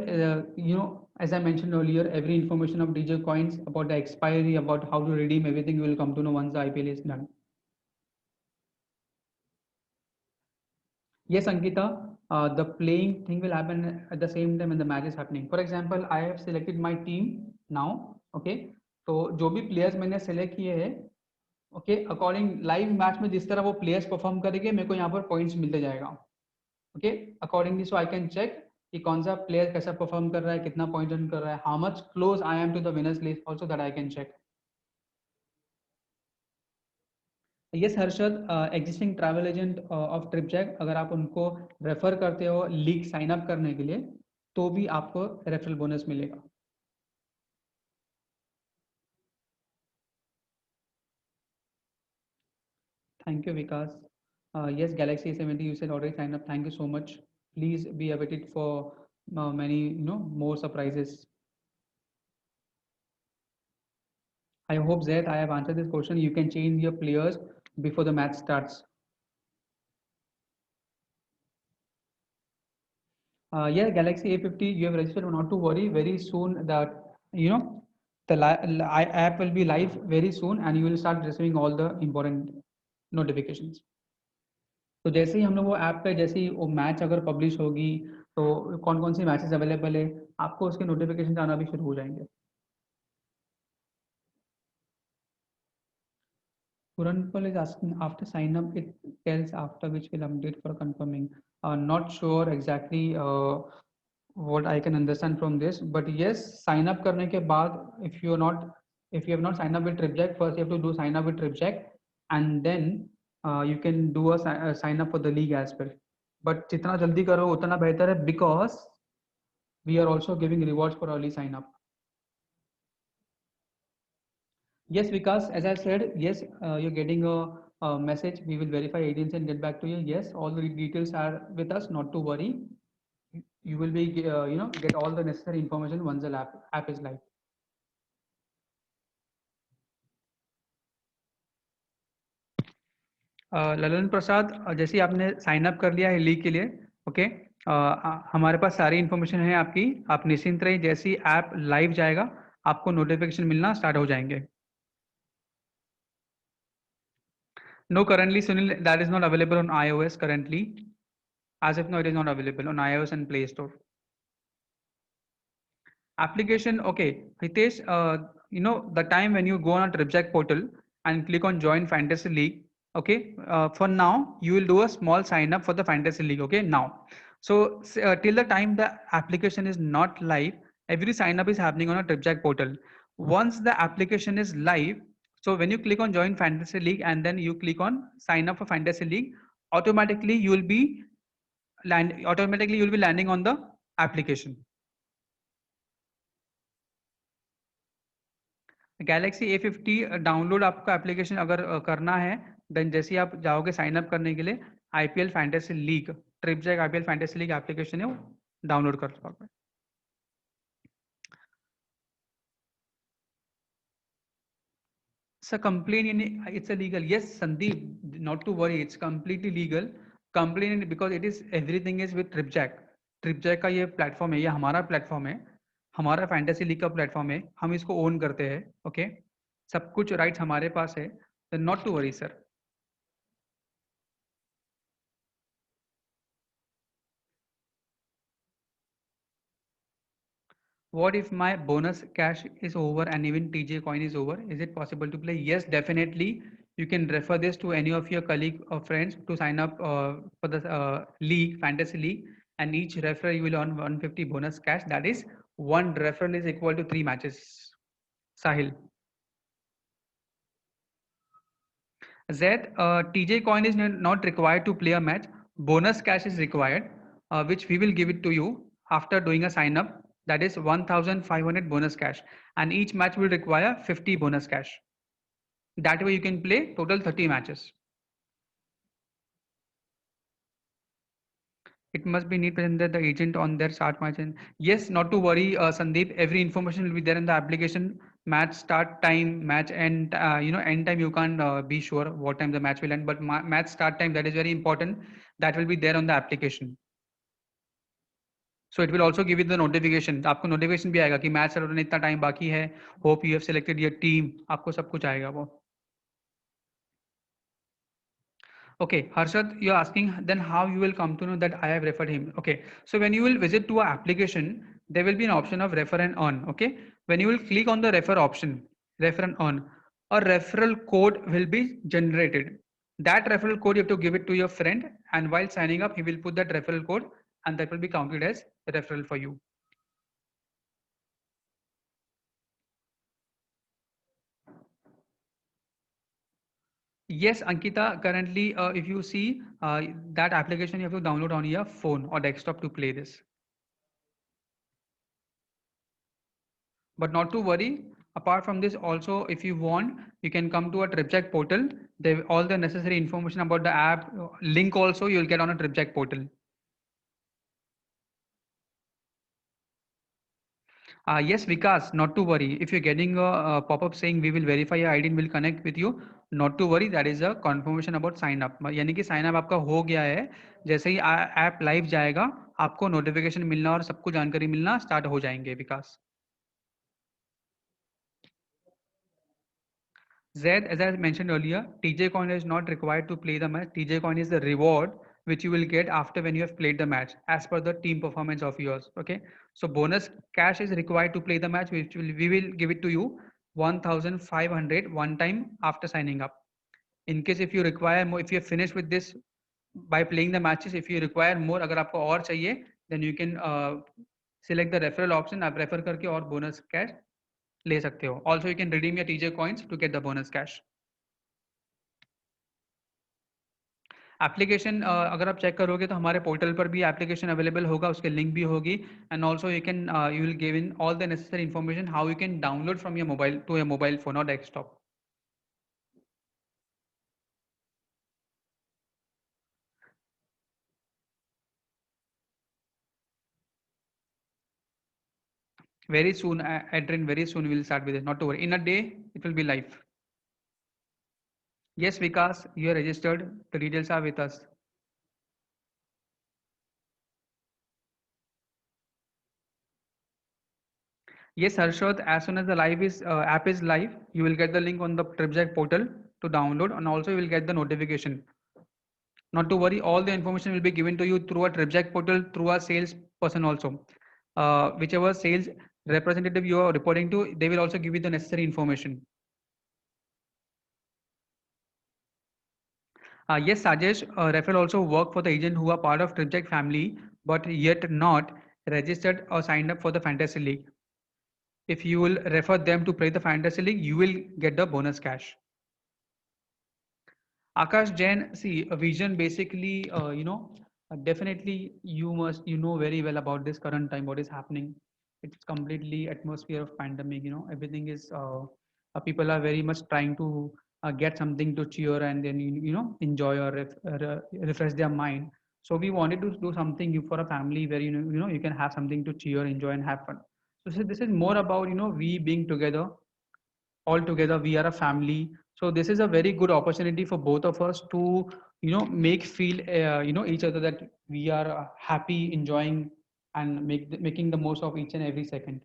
as I mentioned earlier, every information of DJ coins about the expiry, about how to redeem everything, you will come to know once the IPL is done. Yes, Ankita, the playing thing will happen at the same time when the match is happening. For example, I have selected my team now. Okay, तो जो भी players मैंने select किए हैं, okay, according live match में जिस तरह वो प्लेयर्स परफॉर्म करेंगे मेरे को यहाँ पर पॉइंट्स मिलते जाएगा. Okay, accordingly so I can check कि कौन सा प्लेयर कैसा परफॉर्म कर रहा है, कितना पॉइंट अर्न कर रहा है, how much close I am to the winners list, also that I can check. Yes Harshad, existing travel agent of Tripjack, अगर आप उनको रेफर करते हो लीग साइन अप करने के लिए तो भी आपको रेफरल बोनस मिलेगा. Thank you Vikas. Yes Galaxy A70 you said already signed up. Thank you so much. Please be awaited for many more surprises. I hope that I have answered this question. You can change your players before the match starts. Yeah, Galaxy A50, you have registered, not to worry. Very soon that the app will be live very soon, and you will start receiving all the important notifications. तो जैसे ही हम लोग वो app पे जैसे ही वो match अगर publish होगी तो कौन कौन सी मैचेस अवेलेबल है आपको उसके नोटिफिकेशन आना भी शुरू हो जाएंगे. Puranpal is asking after sign up, it tells after which will update for confirming. Not sure exactly what I can understand from this, but yes, sign up करने के बाद if you have not signed up with TripJack, first you have to do sign up with TripJack, and then you can do a sign up for the league as well. But जितना जल्दी करो उतना बेहतर है, because we are also giving rewards for early sign up. Yes, Vikas, as I said, yes, you're getting a message. We will verify agents and get back to you. Yes, all the details are with us. Not to worry. You will be, get all the necessary information once the app is live. Lalan प्रसाद, जैसे आपने sign up कर लिया है league के लिए, okay, हमारे पास सारी information है आपकी. आप निश्चिंत रहिए, जैसे ही ऐप लाइव जाएगा आपको नोटिफिकेशन मिलना स्टार्ट हो जाएंगे. No, currently, Sunil, that is not available on iOS currently. As of now, it is not available on iOS and Play Store. Application, okay. Hitesh, the time when you go on a TripJack portal and click on Join Fantasy League, okay, for now, you will do a small sign up for the Fantasy League, okay, now. So, till the time the application is not live, every sign up is happening on a TripJack portal. Once the application is live, so when you click on Join Fantasy League and then you click on Sign up for Fantasy League, automatically you will be landing on the application. Galaxy A50 download आपको application अगर करना है, then जैसे ही आप जाओगे sign up करने के लिए, IPL fantasy league, Tripjack IPL fantasy league application है वो डाउनलोड कर पाओगे. So complaint, it's illegal. Yes, Sandeep, not to worry, it's completely legal. Complaint because it is everything is with TripJack. TripJack का ये platform है, ये हमारा platform है, हमारा फैंटेसी लीग का प्लेटफॉर्म है, हम इसको ओन करते हैं. ओके, सब कुछ राइट्स हमारे पास है, not to worry sir. What if my bonus cash is over and even TJ coin is over? Is it possible to play? Yes, definitely. You can refer this to any of your colleague or friends to sign up for the league, fantasy league, and each referral you will earn 150 bonus cash. That is, one referral is equal to 3 matches. Sahil. Z, TJ coin is not required to play a match. Bonus cash is required, which we will give it to you after doing a sign up. That is 1,500 bonus cash, and each match will require 50 bonus cash. That way you can play total 30 matches. It must be need presented the agent on their start match. Yes, not to worry, Sandeep. Every information will be there in the application. Match start time, match end. End time you can't be sure what time the match will end, but match start time, that is very important. That will be there on the application. So it will also give you the notification. आपको notification भी आएगा कि match चल रहा है, इतना time बाकी है. Hope you have selected your team. आपको सब कुछ आएगा वो. Okay, Harshad, you're asking then how you will come to know that I have referred him. Okay, so when you will visit to a application, there will be an option of refer and earn. Okay, when you will click on the refer option, refer and earn, a referral code will be generated. That referral code you have to give it to your friend, and while signing up, he will put that referral code, and that will be counted as a referral for you. Yes, Ankita, currently, if you see that application, you have to download on your phone or desktop to play this. But not to worry. Apart from this, also, if you want, you can come to a TripJack portal. They all the necessary information about the app link also you'll get on a TripJack portal. Yes, Vikas, not to worry. If you're getting a pop-up saying we will verify your ID and will connect with you, not to worry. That is a confirmation about sign up. यानी कि sign up आपका हो गया है. जैसे ही app live जाएगा, आपको नोटिफिकेशन मिलना और सबको जानकारी मिलना स्टार्ट हो जाएंगे विकास. Zed, as I mentioned earlier, TJ coin is not required to play the match. TJ coin is the reward which you will get after when you have played the match as per the team performance of yours. Okay. So bonus cash is required to play the match, which we will give it to you 1,500 one time after signing up. In case if you require more, if you have finished with this by playing the matches, if you require more, अगर आपको और चाहिए, then you can select the referral option. आप refer करके और bonus cash ले सकते हो. Also you can redeem your TJ coins to get the bonus cash. Application अगर आप चेक करोगे तो हमारे पोर्टल पर भी एप्लीकेशन अवेलेबल होगा, उसके लिंक भी होगी, and also you will give in all the necessary information how you can download from your mobile to your mobile phone or desktop. Very soon, Adrian, very soon we will start with it. Not to worry. In a day, it will be live. Yes, Vikas, you are registered. The details are with us. Yes, Harshad, as soon as the live is app is live, you will get the link on the TripJack portal to download, and also you will get the notification. Not to worry, all the information will be given to you through a TripJack portal, through a sales person also. Whichever sales representative you are reporting to, they will also give you the necessary information. Yes, Sajesh, referral also work for the agent who are part of TripJack family, but yet not registered or signed up for the Fantasy League. If you will refer them to play the Fantasy League, you will get the bonus cash. Akash Jain, see, a vision basically, definitely you know very well about this current time, what is happening. It's completely atmosphere of pandemic, everything is, people are very much trying to get something to cheer and then, enjoy or refresh their mind. So we wanted to do something for a family where, you can have something to cheer, enjoy and have fun. So this is more about, we being together all together, we are a family, so this is a very good opportunity for both of us to make feel each other that we are happy, enjoying and making the most of each and every second.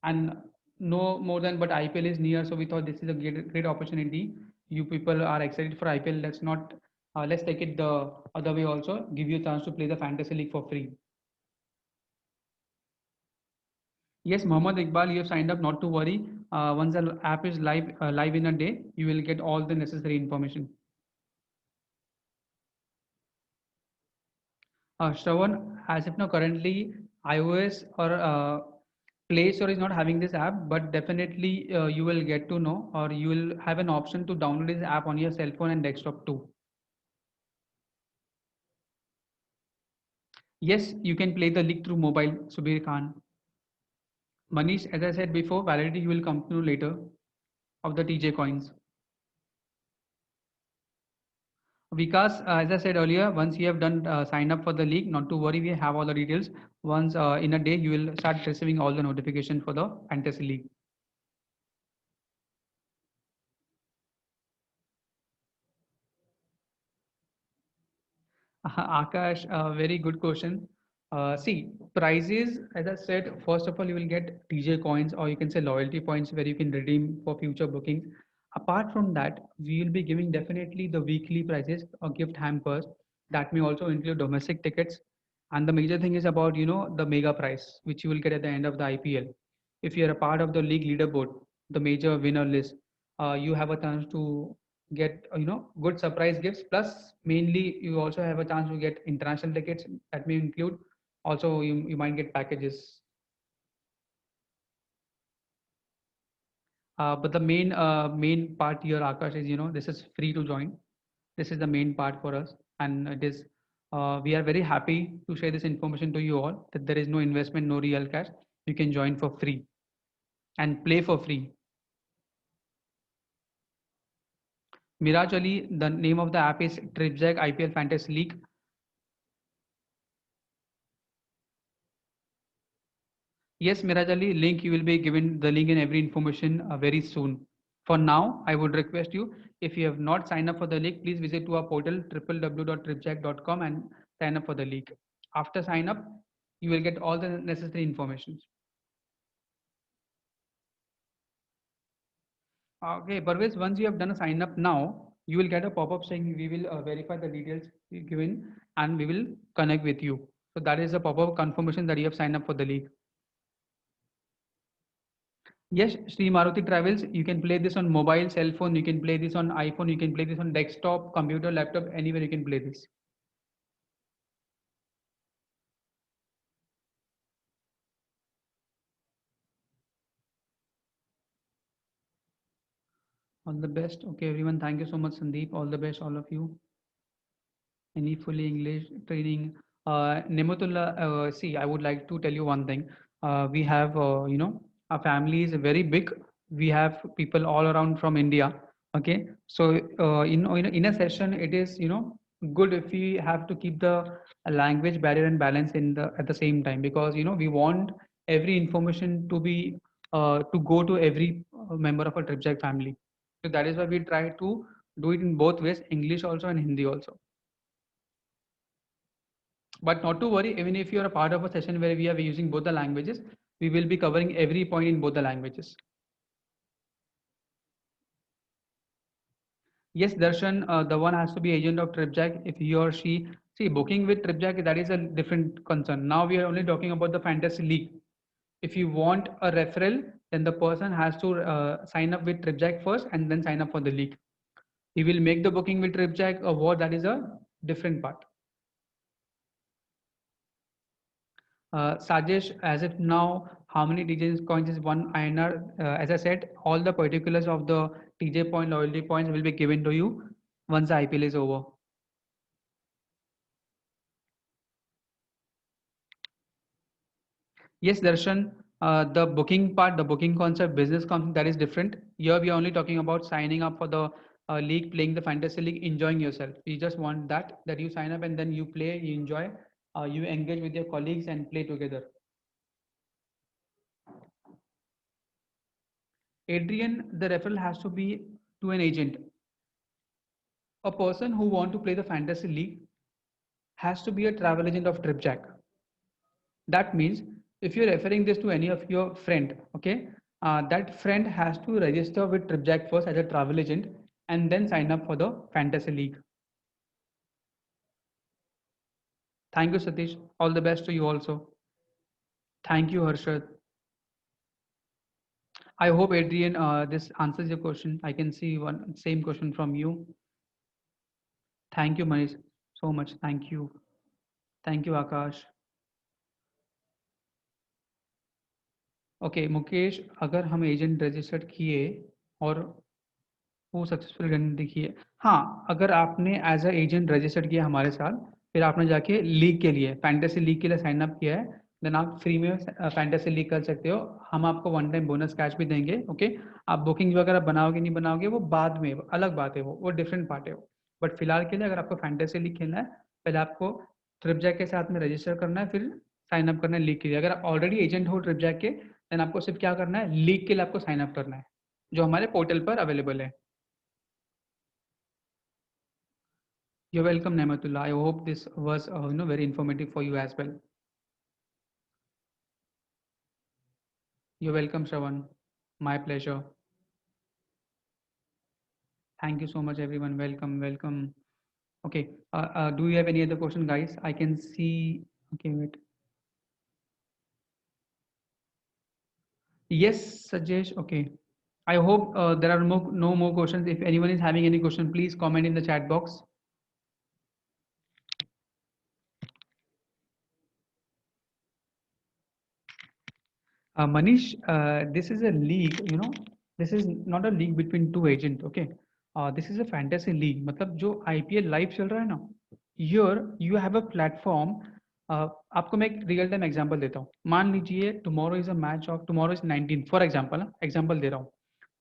And no more than but IPL is near, so we thought this is a great opportunity. You people are excited for IPL, let's not let's take it the other way also, give you a chance to play the fantasy league for free. Yes, Mohammad Iqbal, you have signed up, not to worry. Once the app is live in a day, you will get all the necessary information. Shravan, as of now, currently iOS or Play Store is not having this app, but definitely you will get to know, or you will have an option to download this app on your cell phone and desktop too. Yes, you can play the league through mobile, Subir Khan. Manish, as I said before, validity you will come to know later of the TJ coins. Vikas, as I said earlier, once you have done sign up for the league, not to worry, we have all the details. Once in a day, you will start receiving all the notification for the fantasy league. Akash, very good question. See, prizes, as I said, first of all, you will get TJ coins or you can say loyalty points where you can redeem for future bookings. Apart from that, we will be giving definitely the weekly prizes or gift hampers that may also include domestic tickets. And the major thing is about, the mega prize, which you will get at the end of the IPL. If you're a part of the league leaderboard, the major winner list, you have a chance to get, good surprise gifts. Plus, mainly, you also have a chance to get international tickets that may include. Also, you might get packages. But the main part here, Akash, is this is free to join. This is the main part for us, and it is we are very happy to share this information to you all that there is no investment, no real cash. You can join for free and play for free. Miraj Ali, the name of the app is Tripjack IPL Fantasy League. Yes, Miraj Ali, link you will be given the link and every information very soon. For now, I would request you, if you have not signed up for the league, please visit to our portal www.tripjack.com and sign up for the league. After sign up, you will get all the necessary information. Okay, Parvez, once you have done a sign up now, you will get a pop-up saying we will verify the details given and we will connect with you. So that is a pop-up confirmation that you have signed up for the league. Yes, Sri Maruti Travels, you can play this on mobile, cell phone, you can play this on iPhone, you can play this on desktop, computer, laptop, anywhere you can play this. All the best. Okay, everyone. Thank you so much, Sandeep. All the best, all of you. Any fully English training. Nematullah, see, I would like to tell you one thing. We have, our family is very big. We have people all around from India. Okay, so in a session, it is good if we have to keep the language barrier and balance in the at the same time, because we want every information to be to go to every member of a TripJack family. So that is why we try to do it in both ways, English also and Hindi also. But not to worry, even if you are a part of a session where we are using both the languages, we will be covering every point in both the languages. Yes, Darshan, the one has to be agent of TripJack. If he or she see booking with TripJack, that is a different concern. Now we are only talking about the fantasy league. If you want a referral, then the person has to sign up with TripJack first and then sign up for the league. He will make the booking with TripJack or what, that is a different part. Sajesh, as if now, how many TJ coins is one INR? As I said, all the particulars of the TJ point loyalty points will be given to you once the IPL is over. Yes, Darshan, the booking part, the booking concept, business concept, that is different. Here we are only talking about signing up for the league, playing the fantasy league, enjoying yourself. We just want that you sign up and then you play, you enjoy, you engage with your colleagues and play together. Adrian, the referral has to be to an agent. A person who want to play the fantasy league has to be a travel agent of TripJack. That means if you're referring this to any of your friend, okay, that friend has to register with TripJack first as a travel agent and then sign up for the fantasy league. Thank you, Satish. All the best to you also. Thank you, Harshad. I hope Adrian, this answers your question. I can see one same question from you. Thank you, Manish, so much. Thank you. Thank you, Akash. Okay Mukesh, अगर हम agent registered किए और वो successful run दिखिए। हाँ, अगर आपने as a agent registered किया हमारे साथ, फिर आपने जाके लीग के लिए फैंटेसी लीग के लिए साइन अप किया है, देन आप फ्री में फैंटेसी लीग कर सकते हो। हम आपको वन टाइम बोनस कैश भी देंगे। ओके, आप बुकिंग वगैरह बनाओगे नहीं बनाओगे वो बाद में, अलग बात है, वो डिफरेंट पार्ट है वो। बट फिलहाल के लिए अगर आपको फैंटेसी लीग खेलना है, पहले आपको ट्रिपजैक के साथ में रजिस्टर करना है, फिर साइन अप करना है लीग के लिए। अगर ऑलरेडी एजेंट हो ट्रिपजैक के, देन आपको सिर्फ क्या करना है, लीग के लिए आपको साइन अप करना है, जो हमारे पोर्टल पर अवेलेबल है। You're welcome, Nematullah. I hope this was very informative for you as well. You're welcome, Shravan. My pleasure. Thank you so much, everyone. Welcome, welcome. Okay. Do you have any other question, guys? I can see. Okay, wait. Yes, Sajesh. Okay. I hope there are no more questions. If anyone is having any question, please comment in the chat box. Manish, this is a league, this is not a league between two agents, okay? This is a fantasy league. मतलब जो IPL live चल रहा है ना, here you have a platform. आपको मैं एक real time example देता हूँ. मान लीजिए tomorrow is 19 for example, example दे रहा हूँ.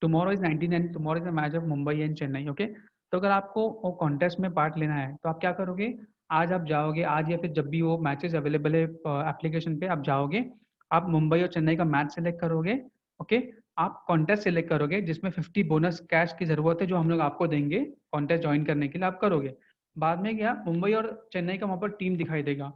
Tomorrow is 19 and tomorrow is a match of Mumbai and Chennai, okay? तो अगर आपको वो कॉन्टेस्ट में पार्ट लेना है तो आप क्या करोगे? आज आप जाओगे, आज या फिर जब भी वो मैचेस अवेलेबल है एप्लीकेशन पे, आप जाओगे, आप मुंबई और चेन्नई का मैच सेलेक्ट करोगे, ओके? आप कॉन्टेस्ट सेलेक्ट करोगे जिसमें 50 बोनस कैश की जरूरत है जो हम लोग आपको देंगे कॉन्टेस्ट ज्वाइन करने के लिए, आप करोगे. बाद में क्या, मुंबई और चेन्नई का वहां पर टीम दिखाई देगा.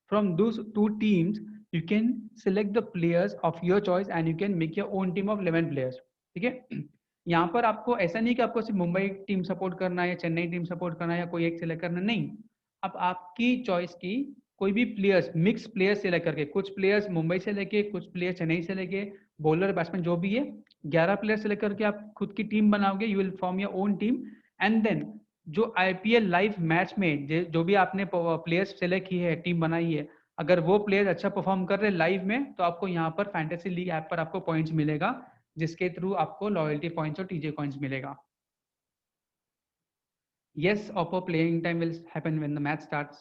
From those two teams you can select the players of your choice and you can make your own team of 11 players. ठीक है. यहाँ पर आपको ऐसा नहीं कि आपको सिर्फ मुंबई टीम सपोर्ट करना है या चेन्नई टीम सपोर्ट करना है या कोई एक सिलेक्ट करना, नहीं. अब आपकी चॉइस की कोई भी प्लेयर्स, मिक्स प्लेयर्स सेलेक्ट करके, कुछ प्लेयर्स मुंबई से लेके, कुछ प्लेयर्स चेन्नई से लेके, बॉलर बैट्समैन जो भी है, 11 प्लेयर सेलेक्ट करके आप खुद की टीम बनाओगे. You will form your own team and then जो IPL लाइव मैच में जो भी आपने प्लेयर्स सेलेक्ट की है, टीम बनाई है, अगर वो प्लेयर अच्छा परफॉर्म कर रहे हैं लाइव में तो आपको यहाँ पर फैंटेसी लीग ऐप पर आपको पॉइंट्स मिलेगा, जिसके थ्रू आपको लॉयल्टी पॉइंट्स और TJ कॉइंस मिलेगा. Yes, offer playing time will happen when the match starts.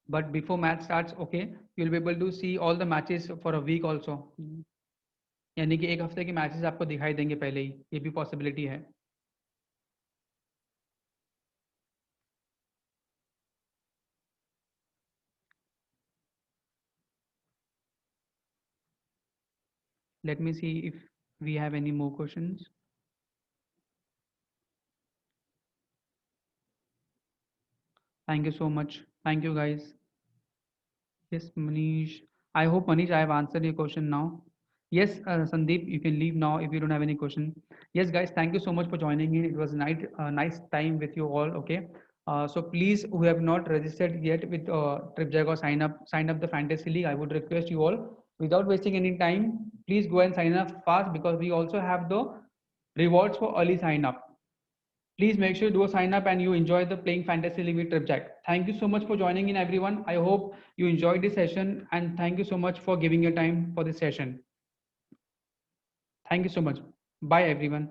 But before match starts, okay, you'll be able to see all the matches for a week also. यानी कि एक हफ्ते के matches आपको दिखाई देंगे पहले ही, ये भी पॉसिबिलिटी है. Let me see if we have any more questions. Thank you so much. Thank you, guys. Yes, Manish. I hope, Manish, I have answered your question now. Yes, Sandeep, you can leave now if you don't have any question. Yes, guys, thank you so much for joining in. It was a nice time with you all. Okay. So please, who have not registered yet with TripJag or sign up the Fantasy League, I would request you all, without wasting any time, please go and sign up fast because we also have the rewards for early sign up. Please make sure you do a sign up and you enjoy the playing fantasy league with TripJack. Thank you so much for joining in, everyone. I hope you enjoyed this session and thank you so much for giving your time for this session. Thank you so much. Bye, everyone.